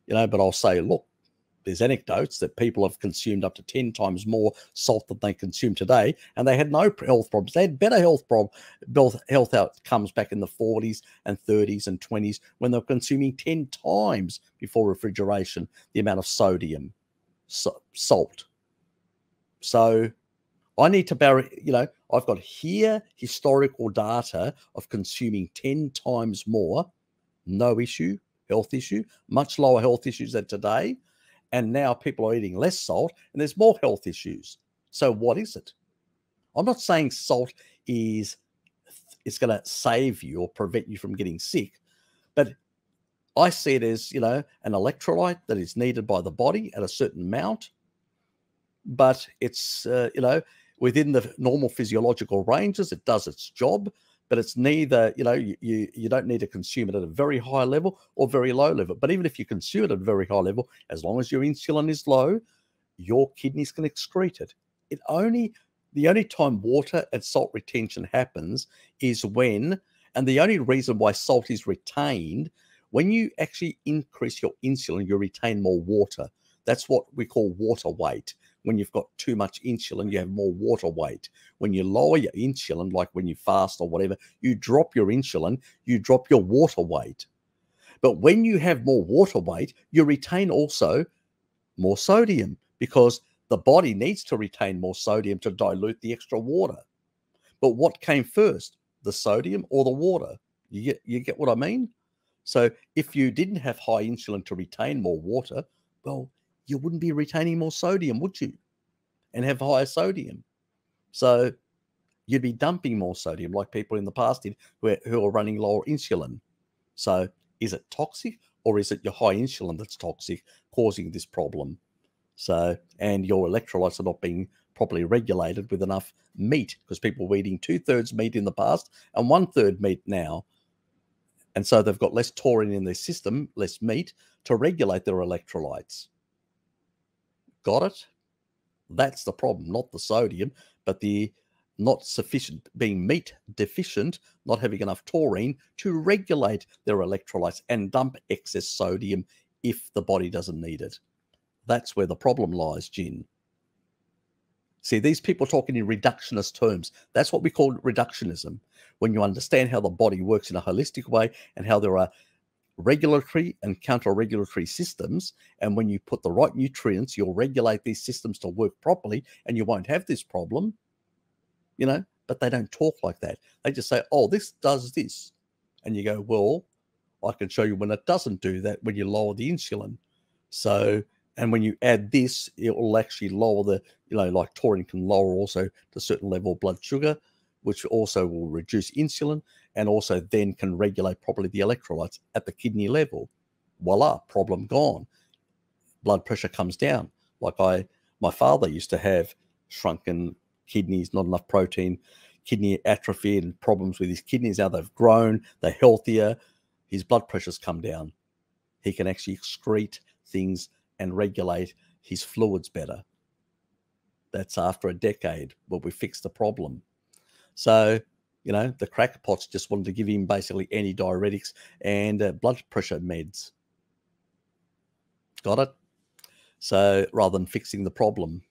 but I'll say, look, there's anecdotes that people have consumed up to 10 times more salt than they consume today, and they had no health problems. They had better health outcomes back in the 40s and 30s and 20s when they were consuming 10 times before refrigeration the amount of sodium, salt. So I need to I've got here historical data of consuming 10 times more, no issue, health issue, much lower health issues than today. And now people are eating less salt and there's more health issues. So what is it? I'm not saying salt is going to save you or prevent you from getting sick, but I see it as, an electrolyte that is needed by the body at a certain amount, but it's, within the normal physiological ranges, it does its job. But it's neither, you don't need to consume it at a very high level or very low level. But even if you consume it at a very high level, as long as your insulin is low, your kidneys can excrete it. The only time water and salt retention happens is when, and the only reason why salt is retained, when you actually increase your insulin, you retain more water. That's what we call water weight. When you've got too much insulin, you have more water weight. When you lower your insulin, like when you fast or whatever, you drop your insulin, you drop your water weight. But when you have more water weight, you retain also more sodium because the body needs to retain more sodium to dilute the extra water. But what came first, the sodium or the water? You get what I mean? So if you didn't have high insulin to retain more water, well, you wouldn't be retaining more sodium, would you? And have higher sodium. So you'd be dumping more sodium like people in the past did who are running lower insulin. So is it toxic or is it your high insulin that's toxic causing this problem? So, and your electrolytes are not being properly regulated with enough meat because people were eating 2/3 meat in the past and 1/3 meat now. And so they've got less taurine in their system, less meat to regulate their electrolytes. Got it? That's the problem, not the sodium, but the not sufficient, being meat deficient, not having enough taurine to regulate their electrolytes and dump excess sodium if the body doesn't need it. That's where the problem lies, Jin. See, these people talking in reductionist terms. That's what we call reductionism. When you understand how the body works in a holistic way and how there are regulatory and counter-regulatory systems, and when you put the right nutrients, you'll regulate these systems to work properly and you won't have this problem, but they don't talk like that. They just say, oh, this does this. And you go, well, I can show you when it doesn't do that, when you lower the insulin. So, and when you add this, it will actually lower the, like taurine can lower also to a certain level of blood sugar, which also will reduce insulin and also then can regulate properly the electrolytes at the kidney level. Voila, problem gone. Blood pressure comes down. Like my father used to have shrunken kidneys, not enough protein, kidney atrophy and problems with his kidneys. Now they've grown, they're healthier. His blood pressure's come down. He can actually excrete things and regulate his fluids better. That's after a decade where we fixed the problem. So, the crackpots just wanted to give him basically antidiuretics and blood pressure meds. Got it? So rather than fixing the problem.